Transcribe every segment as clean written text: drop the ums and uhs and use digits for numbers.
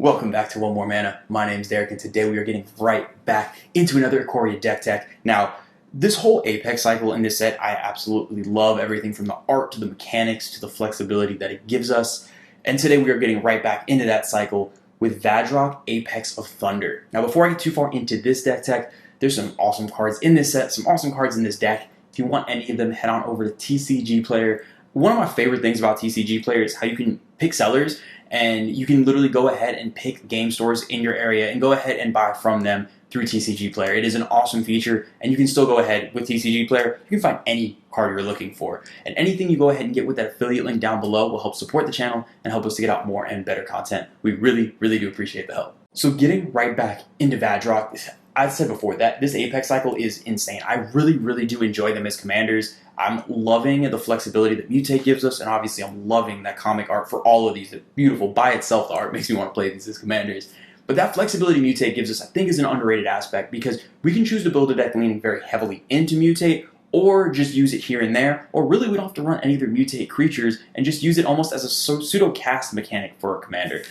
Welcome back to One More Mana. My name's Derek, and today we are getting right back into another Ikoria deck tech. Now, this whole Apex cycle in this set, I absolutely love everything from the art to the mechanics to the flexibility that it gives us. And today we are getting right back into that cycle with Vadrok, Apex of Thunder. Now, before I get too far into this deck tech, there's some awesome cards in this set, some awesome cards in this deck. If you want any of them, head on over to TCG Player. One of my favorite things about TCG Player is how you can pick sellers, and you can literally go ahead and pick game stores in your area and go ahead and buy from them through TCG Player. It is an awesome feature, and you can still go ahead with TCG Player. You can find any card you're looking for, and anything you go ahead and get with that affiliate link down below will help support the channel and help us to get out more and better content. We really do appreciate the help. So getting right back into Vadrok, I've said before that this Apex cycle is insane. I really do enjoy them as commanders. I'm loving the flexibility that Mutate gives us, and obviously I'm loving that comic art for all of these. It's beautiful by itself. The art makes me want to play these as commanders. But that flexibility Mutate gives us, I think, is an underrated aspect because we can choose to build a deck leaning very heavily into Mutate, or just use it here and there, or really we don't have to run any of their Mutate creatures and just use it almost as a pseudo-cast mechanic for a commander.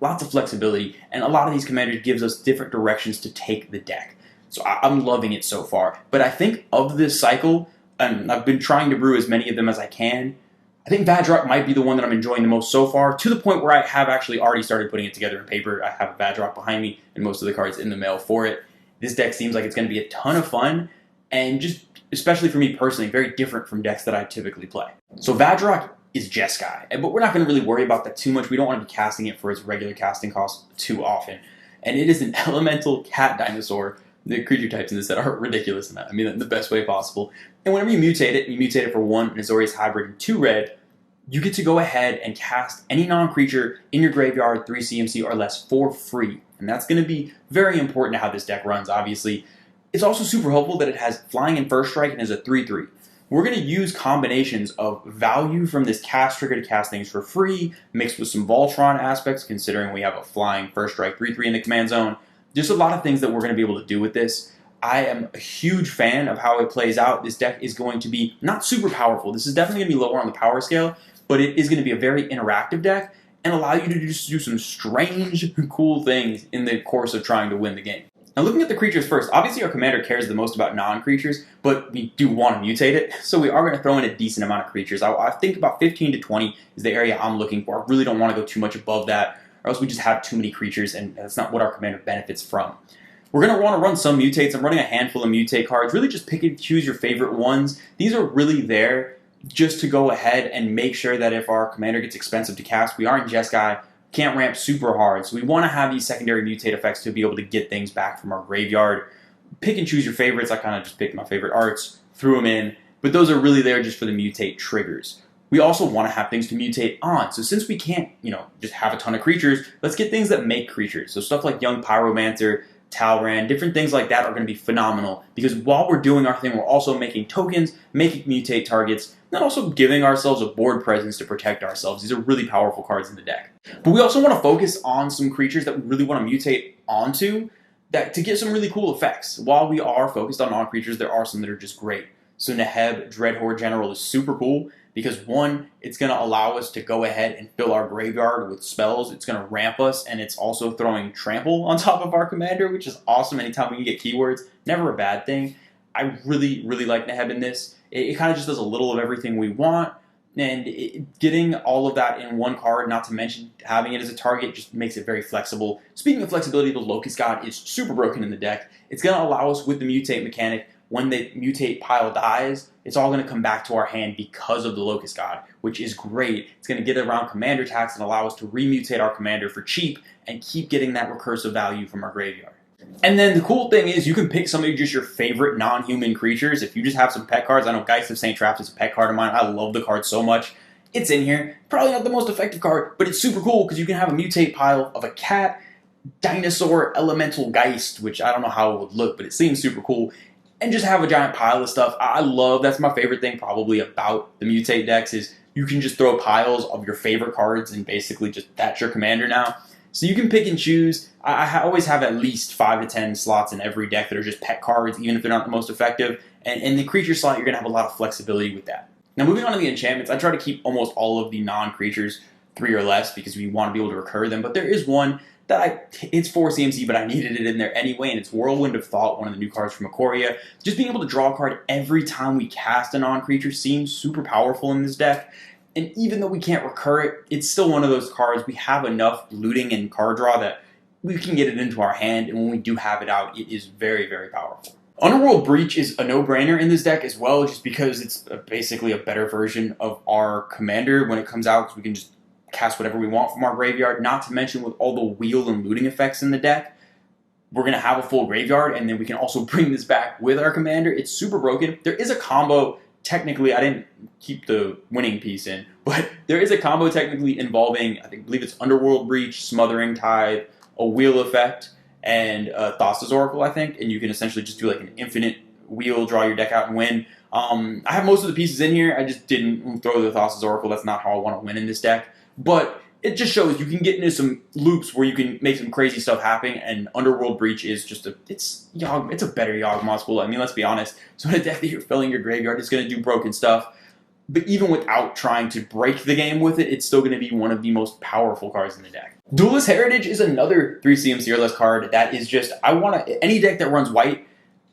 Lots of flexibility, and a lot of these commanders gives us different directions to take the deck. So I'm loving it so far. But I think of this cycle, and I've been trying to brew as many of them as I can, I think Vadrok might be the one that I'm enjoying the most so far, to the point where I have actually already started putting it together in paper. I have a Vadrok behind me, and most of the cards in the mail for it. This deck seems like it's going to be a ton of fun, and just, especially for me personally, very different from decks that I typically play. So Vadrok is Jeskai, but we're not going to really worry about that too much. We don't want to be casting it for its regular casting cost too often. And it is an elemental cat dinosaur. The creature types in this set are ridiculous in that. I mean, in the best way possible. And whenever you mutate it for 1 Azorius Hybrid and 2 red, you get to go ahead and cast any non-creature in your graveyard 3 CMC or less for free. And that's going to be very important to how this deck runs, obviously. It's also super helpful that it has flying and first strike and is a 3/3. We're going to use combinations of value from this cast trigger to cast things for free, mixed with some Voltron aspects, considering we have a flying first strike 3/3 in the command zone. Just a lot of things that we're going to be able to do with this. I am a huge fan of how it plays out. This deck is going to be not super powerful. This is definitely going to be lower on the power scale, but it is going to be a very interactive deck and allow you to just do some strange, cool things in the course of trying to win the game. Now, looking at the creatures first, obviously our commander cares the most about non-creatures, but we do want to mutate it, so we are going to throw in a decent amount of creatures. I think about 15 to 20 is the area I'm looking for. I really don't want to go too much above that, or else we just have too many creatures, and that's not what our commander benefits from. We're going to want to run some mutates. I'm running a handful of mutate cards. Really just pick and choose your favorite ones. These are really there just to go ahead and make sure that if our commander gets expensive to cast, we aren't Jeskai, can't ramp super hard. So we want to have these secondary mutate effects to be able to get things back from our graveyard. Pick and choose your favorites. I kind of just picked my favorite arts, threw them in, but those are really there just for the mutate triggers. We also want to have things to mutate on. So since we can't, just have a ton of creatures, let's get things that make creatures. So stuff like Young Pyromancer, Talran, different things like that are going to be phenomenal, because while we're doing our thing, we're also making tokens, making mutate targets, and also giving ourselves a board presence to protect ourselves. These are really powerful cards in the deck. But we also want to focus on some creatures that we really want to mutate onto to get some really cool effects. While we are focused on non-creatures, there are some that are just great. So Neheb, Dreadhorde General, is super cool because, one, it's going to allow us to go ahead and fill our graveyard with spells. It's going to ramp us, and it's also throwing Trample on top of our commander, which is awesome. Anytime we can get keywords, never a bad thing. I really like Neheb in this. It kind of just does a little of everything we want, and getting all of that in one card, not to mention having it as a target, just makes it very flexible. Speaking of flexibility, the Locust God is super broken in the deck. It's going to allow us with the mutate mechanic, when the mutate pile dies, it's all going to come back to our hand because of the Locust God, which is great. It's going to get around commander tax and allow us to remutate our commander for cheap and keep getting that recursive value from our graveyard. And then the cool thing is you can pick some of just your favorite non-human creatures. If you just have some pet cards, I know Geist of St. Traps is a pet card of mine. I love the card so much. It's in here. Probably not the most effective card, but it's super cool because you can have a mutate pile of a cat, dinosaur, elemental Geist, which I don't know how it would look, but it seems super cool. And just have a giant pile of stuff. That's my favorite thing probably about the mutate decks is you can just throw piles of your favorite cards and basically that's your commander now. So you can pick and choose. I always have at least 5 to 10 slots in every deck that are just pet cards, even if they're not the most effective. And in the creature slot, you're going to have a lot of flexibility with that. Now moving on to the enchantments, I try to keep almost all of the non-creatures 3 or less because we want to be able to recur them. But there is one it's 4 CMC, but I needed it in there anyway, and it's Whirlwind of Thought, one of the new cards from Ikoria. Just being able to draw a card every time we cast a non-creature seems super powerful in this deck. And even though we can't recur it, it's still one of those cards. We have enough looting and card draw that we can get it into our hand, and when we do have it out, it is very, very powerful. Underworld Breach is a no-brainer in this deck as well, just because it's basically a better version of our commander when it comes out, because we can just cast whatever we want from our graveyard. Not to mention, with all the wheel and looting effects in the deck, we're going to have a full graveyard, and then we can also bring this back with our commander. It's super broken. There is a combo, technically, I didn't keep the winning piece in, but there is a combo technically involving, I believe it's Underworld Breach, Smothering Tithe, a wheel effect, and Thassa's Oracle, I think, and you can essentially just do like an infinite wheel, draw your deck out and win. I have most of the pieces in here. I just didn't throw the Thassa's Oracle. That's not how I want to win in this deck. But it just shows you can get into some loops where you can make some crazy stuff happen, and Underworld Breach is just it's a better Yawgmoth pool. I mean, let's be honest. So in a deck that you're filling your graveyard, it's going to do broken stuff. But even without trying to break the game with it, it's still going to be one of the most powerful cards in the deck. Duelist Heritage is another 3 CMC or less card that is just, any deck that runs white,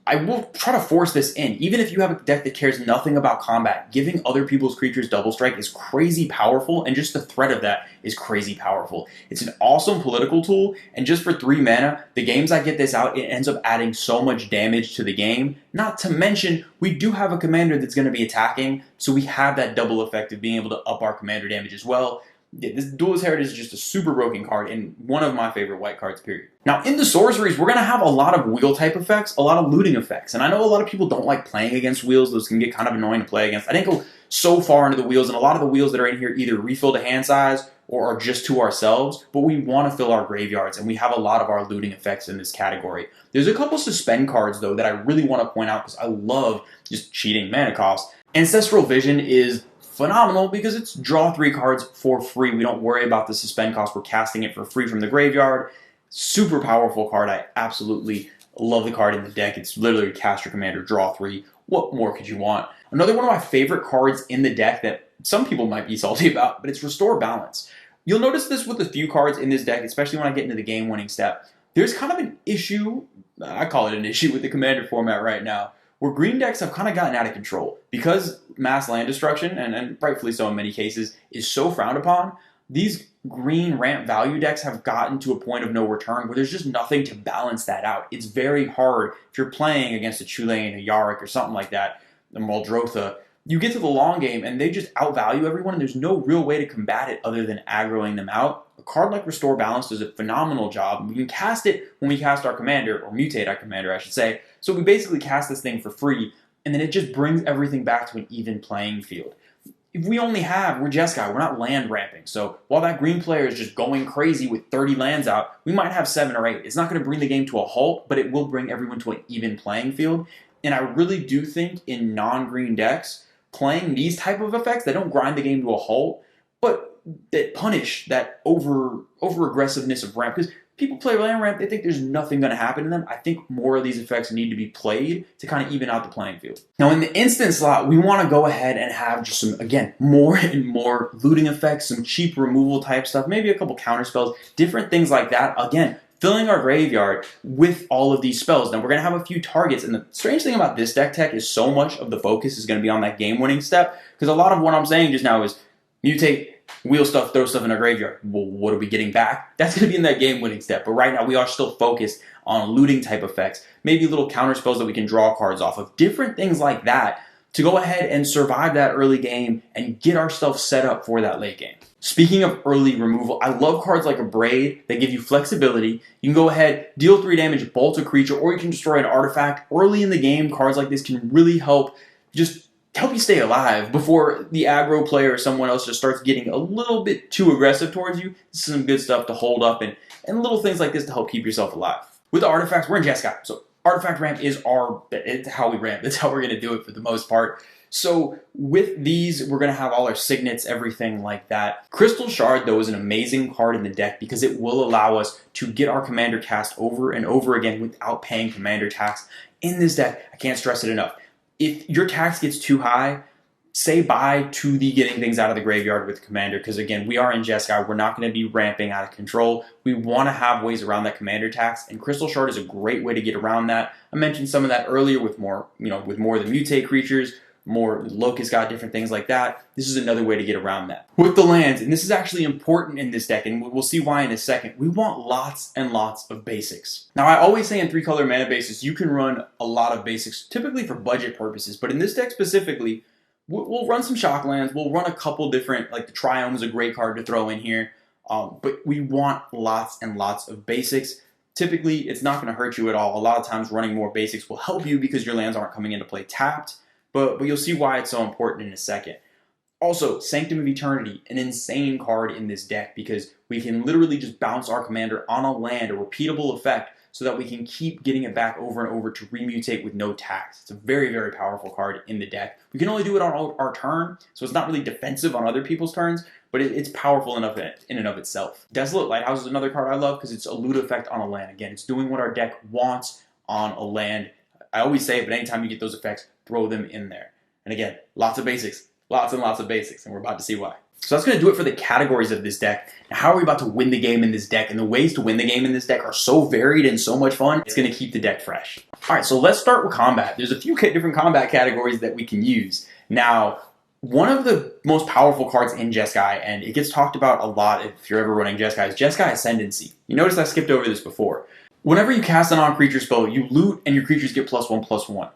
I will try to force this in. Even if you have a deck that cares nothing about combat, giving other people's creatures double strike is crazy powerful, and just the threat of that is crazy powerful. It's an awesome political tool, and just for 3 mana, the games I get this out, it ends up adding so much damage to the game. Not to mention, we do have a commander that's going to be attacking, so we have that double effect of being able to up our commander damage as well. Yeah, this Duelist Heritage is just a super broken card and one of my favorite white cards, period. Now, in the Sorceries, we're going to have a lot of wheel-type effects, a lot of looting effects. And I know a lot of people don't like playing against wheels. Those can get kind of annoying to play against. I didn't go so far into the wheels, and a lot of the wheels that are in here either refill to hand size or are just to ourselves, but we want to fill our graveyards, and we have a lot of our looting effects in this category. There's a couple suspend cards, though, that I really want to point out because I love just cheating mana cost. Ancestral Vision is phenomenal because it's draw 3 cards for free. We don't worry about the suspend cost. We're casting it for free from the graveyard. Super powerful card. I absolutely love the card in the deck. It's literally cast your commander, draw 3. What more could you want? Another one of my favorite cards in the deck that some people might be salty about, but it's Restore Balance. You'll notice this with a few cards in this deck, especially when I get into the game-winning step. There's kind of an issue, I call it an issue with the commander format right now, where green decks have kind of gotten out of control. Because mass land destruction, and rightfully so in many cases, is so frowned upon, these green ramp value decks have gotten to a point of no return where there's just nothing to balance that out. It's very hard if you're playing against a Chulane, a Yarick, or something like that, a Muldrotha. You get to the long game and they just outvalue everyone, and there's no real way to combat it other than aggroing them out. A card like Restore Balance does a phenomenal job. We can cast it when we cast our commander, or mutate our commander, I should say. So we basically cast this thing for free, and then it just brings everything back to an even playing field. If we're Jeskai, we're not land ramping. So while that green player is just going crazy with 30 lands out, we might have 7 or 8. It's not going to bring the game to a halt, but it will bring everyone to an even playing field. And I really do think in non-green decks, playing these type of effects that don't grind the game to a halt, but that punish that over-aggressiveness of ramp. Because people play land ramp, they think there's nothing going to happen to them. I think more of these effects need to be played to kind of even out the playing field. Now, in the instant slot, we want to go ahead and have just some, again, more and more looting effects, some cheap removal type stuff, maybe a couple counter spells, different things like that. Again, filling our graveyard with all of these spells. Now, we're going to have a few targets, and the strange thing about this deck tech is so much of the focus is going to be on that game-winning step, because a lot of what I'm saying just now is mutate, wheel stuff, throw stuff in our graveyard. Well, what are we getting back? That's going to be in that game-winning step. But right now, we are still focused on looting type effects. Maybe little counter spells that we can draw cards off of. Different things like that to go ahead and survive that early game and get ourselves set up for that late game. Speaking of early removal, I love cards like a Braid that give you flexibility. You can go ahead, deal 3 damage, bolt a creature, or you can destroy an artifact. Early in the game, cards like this can really help you stay alive before the aggro player or someone else just starts getting a little bit too aggressive towards you. This is some good stuff to hold up and little things like this to help keep yourself alive. With the artifacts, we're in Jeskai, so artifact ramp is it's how we ramp. That's how we're going to do it for the most part. So with these, we're going to have all our signets, everything like that. Crystal Shard, though, is an amazing card in the deck because it will allow us to get our commander cast over and over again without paying commander tax. In this deck, I can't stress it enough. If your tax gets too high, say bye to the getting things out of the graveyard with Commander, because again, we are in Jeskai. We're not going to be ramping out of control. We want to have ways around that Commander tax, and Crystal Shard is a great way to get around that. I mentioned some of that earlier with more, with more of the mutate creatures, more Locust got different things like that. This is another way to get around that. With the lands, and this is actually important in this deck, and we'll see why in a second, we want lots and lots of basics. Now, I always say in 3-color mana bases, you can run a lot of basics, typically for budget purposes, but in this deck specifically, we'll run some shock lands. We'll run a couple different, like the Triome is a great card to throw in here. But we want lots and lots of basics. Typically, it's not going to hurt you at all. A lot of times running more basics will help you because your lands aren't coming into play tapped. But you'll see why it's so important in a second. Also, Sanctum of Eternity, an insane card in this deck because we can literally just bounce our commander on a land, a repeatable effect, so that we can keep getting it back over and over to remutate with no tax. It's a very, very powerful card in the deck. We can only do it on our turn, so it's not really defensive on other people's turns, but it's powerful enough in and of itself. Desolate Lighthouse is another card I love because it's a loot effect on a land. Again, it's doing what our deck wants on a land. I always say it, but anytime you get those effects, throw them in there. And again, lots of basics, lots and lots of basics, and we're about to see why. So that's going to do it for the categories of this deck. Now, how are we about to win the game in this deck? And the ways to win the game in this deck are so varied and so much fun, it's going to keep the deck fresh. All right, so let's start with combat. There's a few different combat categories that we can use. Now, one of the most powerful cards in Jeskai, and it gets talked about a lot if you're ever running Jeskai, is Jeskai Ascendancy. You notice I skipped over this before. Whenever you cast an on-creature spell, you loot and your creatures get +1/+1.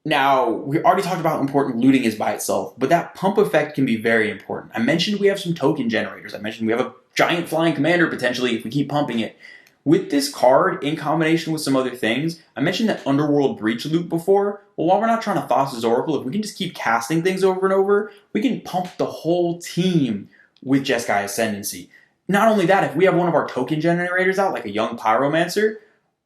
Now, we already talked about how important looting is by itself, but that pump effect can be very important. I mentioned we have some token generators. I mentioned we have a giant flying commander potentially if we keep pumping it. With this card, in combination with some other things, I mentioned that Underworld Breach loot before. Well, while we're not trying to Thassa's Oracle, if we can just keep casting things over and over, we can pump the whole team with Jeskai Ascendancy. Not only that, if we have one of our token generators out, like a young Pyromancer,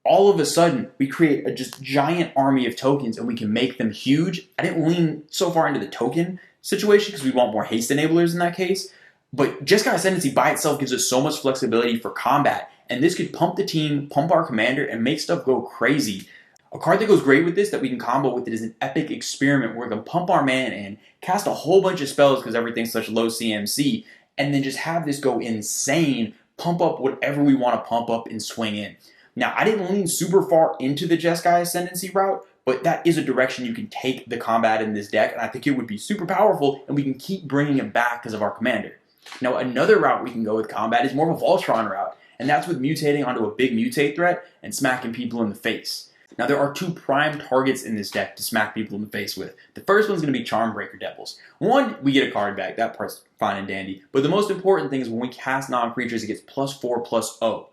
all of a sudden, we create a just giant army of tokens and we can make them huge. I didn't lean so far into the token situation because we want more haste enablers in that case. But Jeskai Ascendancy by itself gives us so much flexibility for combat. And this could pump the team, pump our commander, and make stuff go crazy. A card that goes great with this that we can combo with it is an Epic Experiment where we can pump our mana in, cast a whole bunch of spells because everything's such low CMC, and then just have this go insane, pump up whatever we want to pump up and swing in. Now, I didn't lean super far into the Jeskai Ascendancy route, but that is a direction you can take the combat in this deck, and I think it would be super powerful, and we can keep bringing it back because of our commander. Now, another route we can go with combat is more of a Voltron route, and that's with mutating onto a big mutate threat and smacking people in the face. Now, there are two prime targets in this deck to smack people in the face with. The first one's going to be Charmbreaker Devils. One, we get a card back. That part's fine and dandy. But the most important thing is when we cast non-creatures, it gets +4/+0.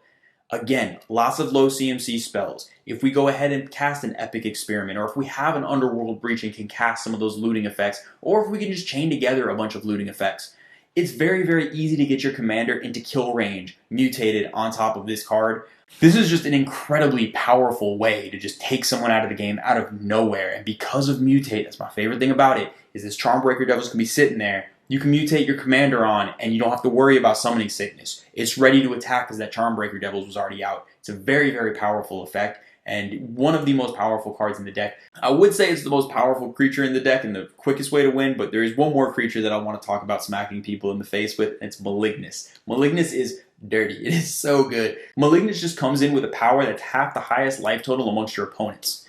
Again, lots of low CMC spells. If we go ahead and cast an Epic Experiment, or if we have an Underworld Breach and can cast some of those looting effects, or if we can just chain together a bunch of looting effects, it's very, very easy to get your commander into kill range mutated on top of this card. This is just an incredibly powerful way to just take someone out of the game out of nowhere. And because of mutate, that's my favorite thing about it, is this Charmbreaker Devils can be sitting there. You can mutate your commander on, and you don't have to worry about summoning sickness. It's ready to attack because that Charmbreaker Devils was already out. It's a very, very powerful effect, and one of the most powerful cards in the deck. I would say it's the most powerful creature in the deck and the quickest way to win, but there is one more creature that I want to talk about smacking people in the face with, and it's Malignus. Malignus is dirty. It is so good. Malignus just comes in with a power that's half the highest life total amongst your opponents.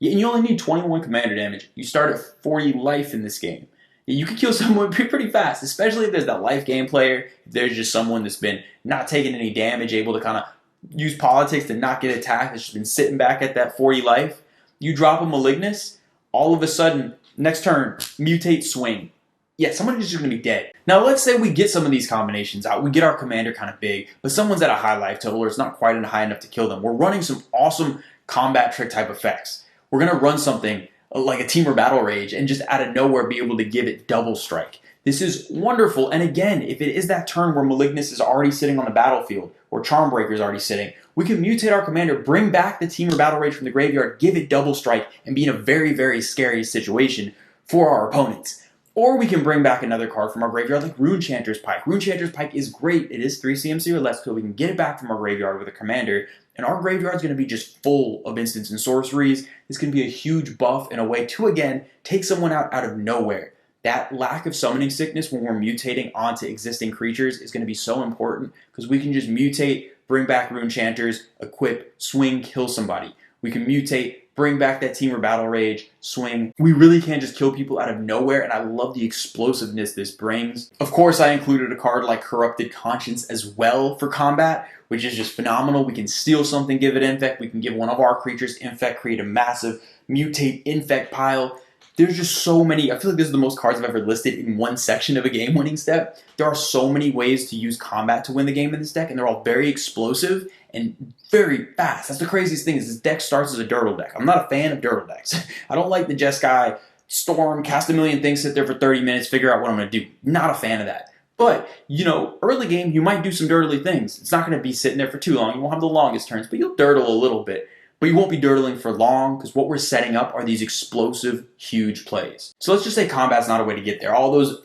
And you only need 21 commander damage. You start at 40 life in this game. You can kill someone pretty fast, especially if there's that life game player, if there's just someone that's been not taking any damage, able to kind of use politics to not get attacked, that's just been sitting back at that 40 life. You drop a Malignus, all of a sudden, next turn, mutate, swing. Yeah, someone is just going to be dead. Now, let's say we get some of these combinations out. We get our commander kind of big, but someone's at a high life total or it's not quite high enough to kill them. We're running some awesome combat trick type effects. We're going to run something like a Temur Battle Rage and just out of nowhere be able to give it double strike. This is wonderful. And again, if it is that turn where Malignus is already sitting on the battlefield or Charmbreaker is already sitting, we can mutate our commander, bring back the Temur Battle Rage from the graveyard, give it double strike, and be in a very, very scary situation for our opponents. Or we can bring back another card from our graveyard like Runechanter's Pike. Runechanter's Pike is great. It is 3 CMC or less, so we can get it back from our graveyard with a commander. And our graveyard is going to be just full of instants and sorceries. This can be a huge buff in a way to, again, take someone out of nowhere. That lack of summoning sickness when we're mutating onto existing creatures is going to be so important because we can just mutate, bring back Rune Chanters, equip, swing, kill somebody. We can mutate, bring back that Temur Battle Rage, swing. We really can just kill people out of nowhere, and I love the explosiveness this brings. Of course, I included a card like Corrupted Conscience as well for combat, which is just phenomenal. We can steal something, give it infect. We can give one of our creatures infect, create a massive mutate infect pile. There's just so many. I feel like this is the most cards I've ever listed in one section of a game-winning step. There are so many ways to use combat to win the game in this deck, and they're all very explosive and very fast. That's the craziest thing is this deck starts as a Dirtle deck. I'm not a fan of Dirtle decks. I don't like the Jeskai, Storm, cast a million things, sit there for 30 minutes, figure out what I'm going to do. Not a fan of that. But, you know, early game, you might do some dirtly things. It's not going to be sitting there for too long. You won't have the longest turns, but you'll dirtle a little bit. But you won't be dirtling for long because what we're setting up are these explosive, huge plays. So let's just say combat's not a way to get there. All those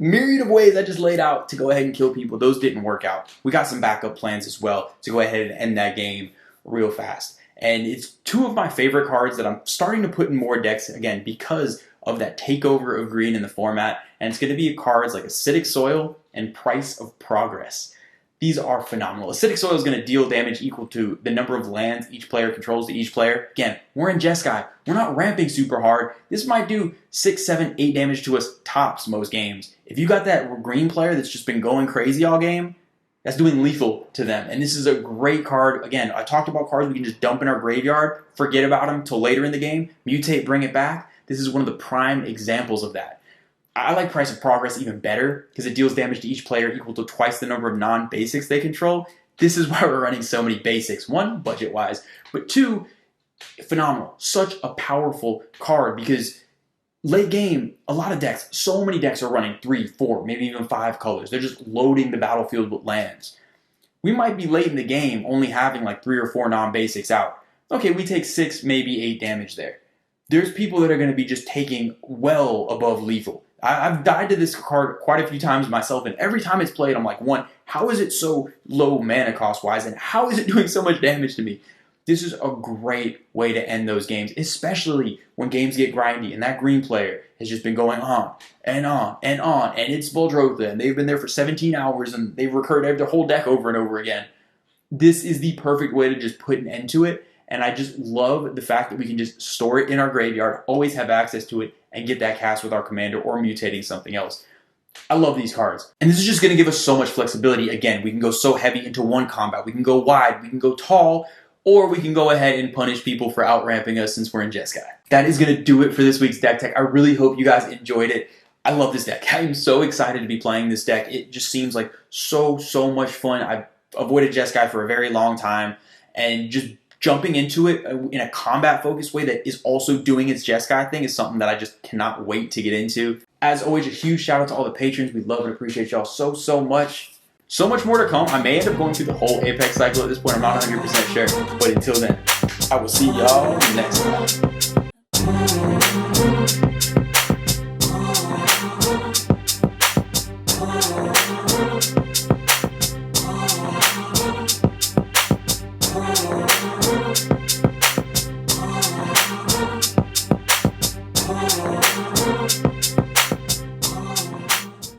myriad of ways I just laid out to go ahead and kill people, those didn't work out. We got some backup plans as well to go ahead and end that game real fast. And it's two of my favorite cards that I'm starting to put in more decks, again, because of that takeover of green in the format. And it's going to be cards like Acidic Soil and Price of Progress. These are phenomenal. Acidic Soil is going to deal damage equal to the number of lands each player controls to each player. Again, we're in Jeskai. We're not ramping super hard. This might do 6, 7, 8 damage to us tops most games. If you got that green player that's just been going crazy all game, that's doing lethal to them. And this is a great card. Again, I talked about cards we can just dump in our graveyard, forget about them till later in the game, mutate, bring it back. This is one of the prime examples of that. I like Price of Progress even better because it deals damage to each player equal to twice the number of non-basics they control. This is why we're running so many basics. One, budget-wise, but two, phenomenal. Such a powerful card because late game, a lot of decks, so many decks are running 3, 4, maybe even 5 colors. They're just loading the battlefield with lands. We might be late in the game only having like 3 or 4 non-basics out. Okay, we take 6, maybe 8 damage there. There's people that are going to be just taking well above lethal. I've died to this card quite a few times myself, and every time it's played, I'm like, one, how is it so low mana cost-wise, and how is it doing so much damage to me? This is a great way to end those games, especially when games get grindy, and that green player has just been going on, and on, and on, and it's Vadrok, and they've been there for 17 hours, and they've recurred their whole deck over and over again. This is the perfect way to just put an end to it, and I just love the fact that we can just store it in our graveyard, always have access to it, and get that cast with our commander or mutating something else. I love these cards. And this is just going to give us so much flexibility. Again, we can go so heavy into one combat. We can go wide, we can go tall, or we can go ahead and punish people for out-ramping us since we're in Jeskai. That is going to do it for this week's deck tech. I really hope you guys enjoyed it. I love this deck. I'm so excited to be playing this deck. It just seems like so much fun. I've avoided Jeskai for a very long time, and just jumping into it in a combat-focused way that is also doing its Jeskai thing is something that I just cannot wait to get into. As always, a huge shout-out to all the patrons. We love and appreciate y'all so much. So much more to come. I may end up going through the whole Apex cycle at this point. I'm not 100% sure. But until then, I will see y'all next time.